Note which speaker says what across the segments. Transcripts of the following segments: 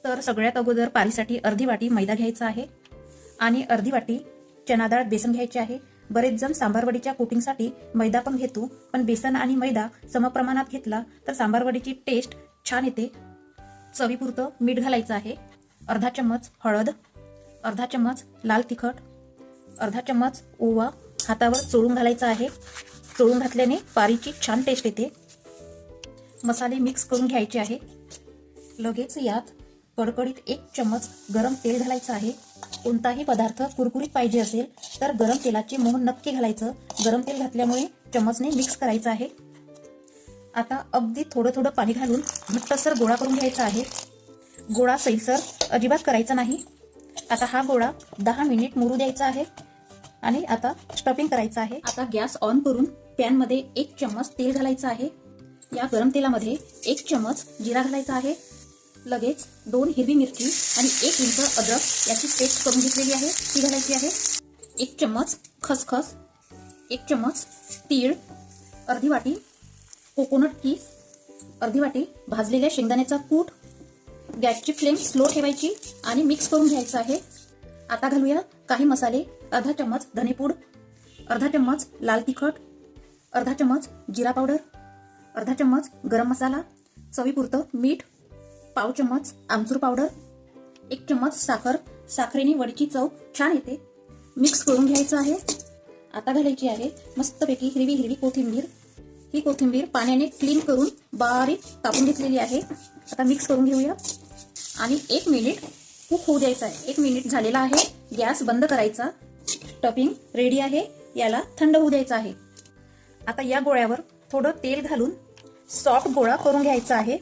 Speaker 1: तर सगळ्यात अगोदर पारीसाठी अर्धी वाटी मैदा घ्यायचा आहे आणि अर्धी वाटी चना डाळ बेसन घ्यायचे आहे। बरेच जण सांबारवडीच्या कोटिंगसाठी मैदा पण घेतो, पण बेसन आणि मैदा समप्रमाणात घेतला तर सांबारवडीची टेस्ट छान येते। चवीपुरतं मीठ घालायचं आहे, अर्धा चम्मच हळद, अर्धा चम्मच लाल तिखट, अर्धा चम्मच ओवा हातावर चोळून घालायचा आहे। चोळून घातल्याने पारीची छान टेस्ट येते। मसाले मिक्स करून घ्यायचे आहे। लगेच यात कडकडीत 1 चम्मच गरम तेल घालायचं आहे। कोणताही पदार्थ कुरकुरीत पाहिजे असेल तर गरम तेलाचे मोहन नक्की घालायचं। गरम तेल घातल्यामुळे चम्मचने मिक्स करायचं आहे। आता अगदी थोडं थोडं पाणी घालून घट्टसर गोळा करून घ्यायचा आहे। गोळा सैलसर अजिबात करायचा नाही। आता हा गोळा 10 मिनिट मुरू द्यायचा आहे आणि आता स्टफिंग करायचं आहे। आता गॅस ऑन करून पॅन मध्ये 1 चम्मच तेल घालायचं आहे। या गरम तेलामध्ये 1 चम्मच जिरा घालायचा आहे। लगेच 2 हिरवी मिरची आणि 1 इंच अद्रक याची पेस्ट करून घेतलेली आहे ती घालायची आहे। 1 चम्मच खसखस, 1 चम्मच तीळ, अर्धी वाटी कोकोनट कीस, अर्धी वाटी भाजलेल्या शेंगदाण्याचा कूट। गॅसची फ्लेम स्लो ठेवायची आणि मिक्स करून घ्यायचं आहे। आता घालूया काही मसाले, अर्धा चम्मच धनेपूड, अर्धा चम्मच लाल तिखट, अर्धा चम्मच जिरा पावडर, अर्धा चम्मच गरम मसाला, चवीपुरतं मीठ, पाव चम्मच आमचूर पावडर, 1 चम्मच साखर। साखरेने वडीची चव छान येते। मिक्स करून घ्यायचं आहे। आता घालायची आहे मस्तपैकी हिरवी हिरवी कोथिंबीर। ही कोथिंबीर पाण्याने क्लीन करून बारीक कापून घेतलेली आहे। आता मिक्स करून घेऊया आणि 1 मिनिट कुक होऊ द्यायचा आहे। 1 मिनिट झालेला आहे, गॅस बंद करायचा। स्टफिंग रेडी आहे, याला थंड होऊ द्यायचं आहे। आता या गोळ्यावर थोडं तेल घालून सॉफ्ट गोळा करून घ्यायचा आहे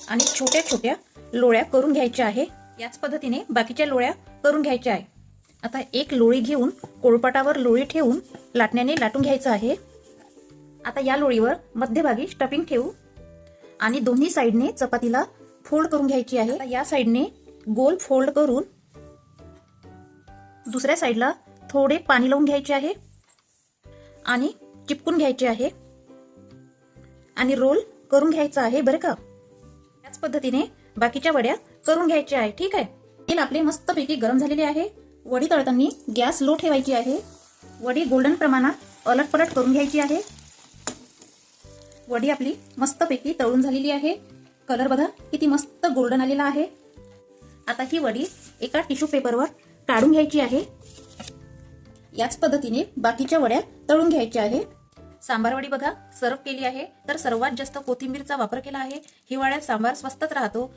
Speaker 1: आणि छोट्या छोट्या लोळ्या करून घ्यायच्या आहे। याच पद्धतीने बाकीच्या लोळ्या करून घ्यायच्या आहे। आता एक लोळी घेऊन पोळपाटावर लोळी ठेवून लाटण्याने लाटून घ्यायचं आहे। आता या लोळीवर मध्यभागी स्टफिंग ठेवू आणि दोन्ही साइडने चपातीला फोल्ड करून घ्यायची आहे। आता या साइडने गोल फोल्ड करून दुसऱ्या साइडला थोडे पाणी लावून घ्यायचे आहे आणि चिपकून घ्यायचे आहे आणि रोल करून घ्यायचा आहे बरं का। याच पद्धतीने बाकीच्या वड्या करून घ्यायच्या आहे, ठीक आहे। तेल आपले मस्तपैकी गरम झालेले आहे। वडी तळताना गॅस लो ठेवायची आहे। वडी गोल्डन प्रमाणात अलटपलट करून घ्यायची आहे। वडी आपली मस्तपैकी तळून झालेली आहे। कलर बघा किती मस्त गोल्डन आलेला आहे। आता ही वडी एका टिश्यू पेपरवर काढून घ्यायची आहे। याच पद्धतीने बाकीच्या वड्या तळून घ्यायच्या आहे। सांबार वडी बघा सर्व केली आहे, तर सर्वात जास्त कोथिंबीरचा वापर केला आहे। हिवाळ्यात सांबार स्वस्तच राहतो